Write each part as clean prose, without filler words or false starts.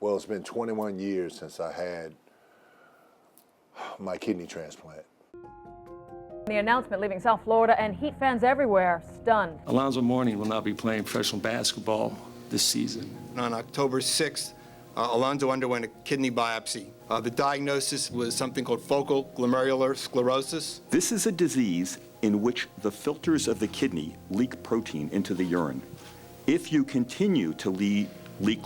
Well, it's been 21 years since I had my kidney transplant. The announcement leaving South Florida and Heat fans everywhere stunned. Alonzo Mourning will not be playing professional basketball this season. On October 6th, Alonzo underwent a kidney biopsy. The diagnosis was something called focal glomerulosclerosis. This is a disease in which the filters of the kidney leak protein into the urine. If you continue to leak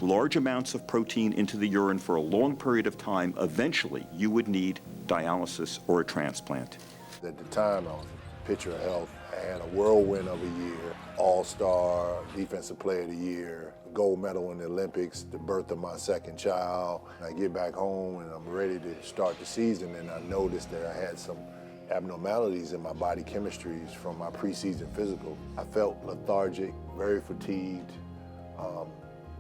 large amounts of protein into the urine for a long period of time, eventually you would need dialysis or a transplant. At the time, I was a pitcher of health. I had a whirlwind of a year, all-star, defensive player of the year, gold medal in the Olympics, the birth of my second child. I get back home and I'm ready to start the season, and I noticed that I had some abnormalities in my body chemistries from my preseason physical. I felt lethargic, very fatigued,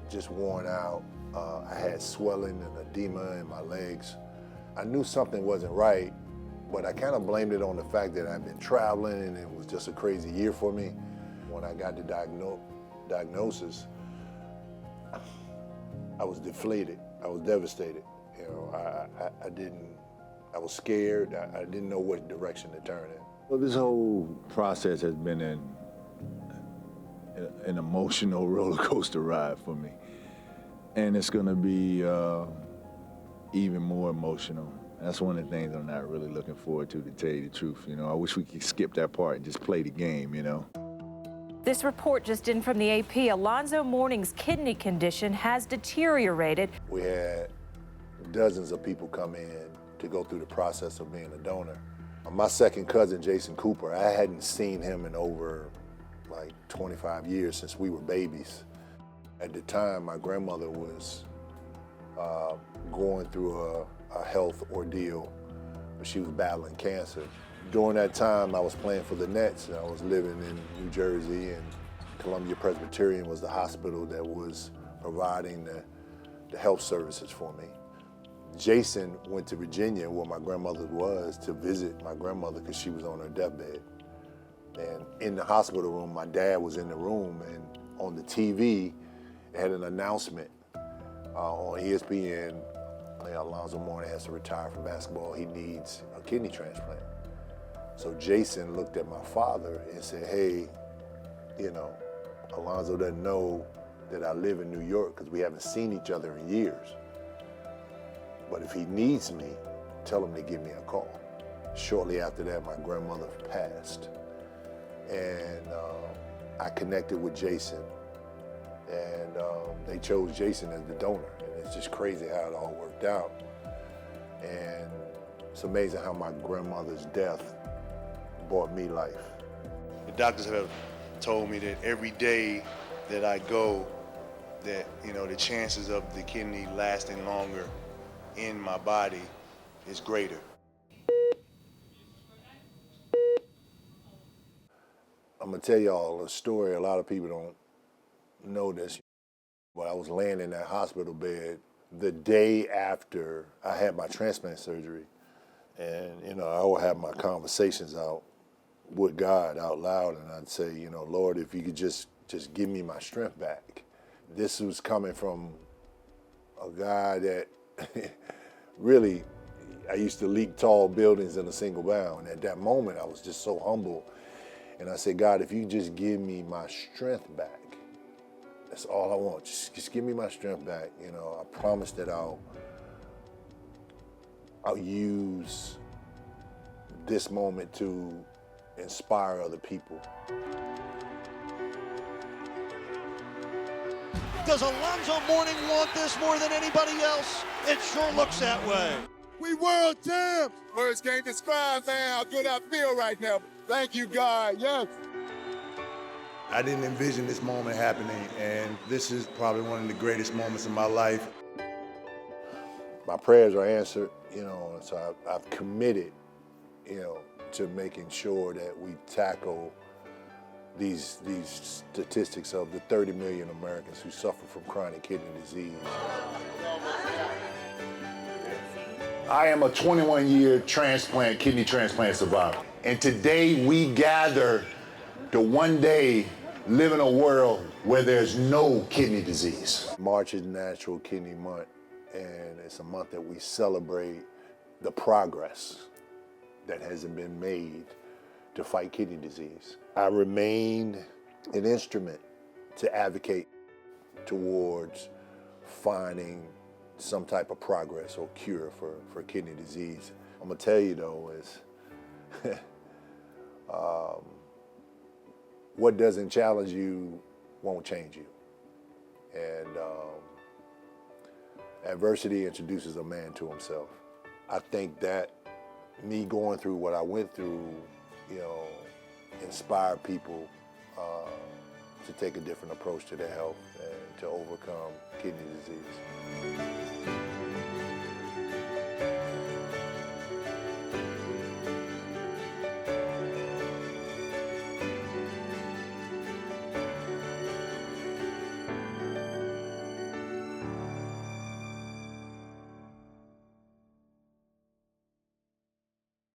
just worn out. I had swelling and edema in my legs. I knew something wasn't right, but I kind of blamed it on the fact that I'd been traveling and it was just a crazy year for me. When I got the diagnosis, I was deflated. I was devastated. You know, I was scared. I didn't know what direction to turn in. Well, this whole process has been an emotional roller coaster ride for me. And it's gonna be even more emotional. That's one of the things I'm not really looking forward to tell you the truth. You know, I wish we could skip that part and just play the game, you know. This report just in from the AP, Alonzo Mourning's kidney condition has deteriorated. We had dozens of people come in to go through the process of being a donor. My second cousin, Jason Cooper, I hadn't seen him in over like 25 years since we were babies. At the time, my grandmother was going through a health ordeal, but she was battling cancer. During that time, I was playing for the Nets, and I was living in New Jersey, and Columbia Presbyterian was the hospital that was providing the health services for me. Jason went to Virginia, where my grandmother was, to visit my grandmother because she was on her deathbed. And in the hospital room, my dad was in the room, and on the TV, it had an announcement on ESPN. Alonzo Mourning has to retire from basketball. He needs a kidney transplant. So Jason looked at my father and said, hey, you know, Alonzo doesn't know that I live in New York because we haven't seen each other in years. But if he needs me, tell him to give me a call. Shortly after that, my grandmother passed. And I connected with Jason, and they chose Jason as the donor. And it's just crazy how it all worked out. And it's amazing how my grandmother's death brought me life. The doctors have told me that every day that I go, that, you know, the chances of the kidney lasting longer in my body is greater. I'm gonna tell y'all a story. A lot of people don't know this, but I was laying in that hospital bed the day after I had my transplant surgery. And, you know, I would have my conversations out with God out loud, and I'd say, you know, Lord, if you could just give me my strength back. This was coming from a guy that really, I used to leap tall buildings in a single bound. At that moment, I was just so humble. And I said, God, if you just give me my strength back, that's all I want. Just give me my strength back. You know, I promise that I'll use this moment to inspire other people. Does Alonzo Mourning want this more than anybody else? It sure looks that way. We world champs. Words can't describe, man, how good I feel right now. Thank you, God, yes. I didn't envision this moment happening, and this is probably one of the greatest moments of my life. My prayers are answered, you know, so I've committed, you know, to making sure that we tackle these statistics of the 30 million Americans who suffer from chronic kidney disease. I am a 21-year kidney transplant survivor. And today we gather to one day live in a world where there's no kidney disease. March is National Kidney Month, and it's a month that we celebrate the progress that hasn't been made to fight kidney disease. I remain an instrument to advocate towards finding some type of progress or cure for kidney disease. I'm gonna tell you though is what doesn't challenge you won't change you. And adversity introduces a man to himself. I think that me going through what I went through, inspired people to take a different approach to their health and to overcome kidney disease.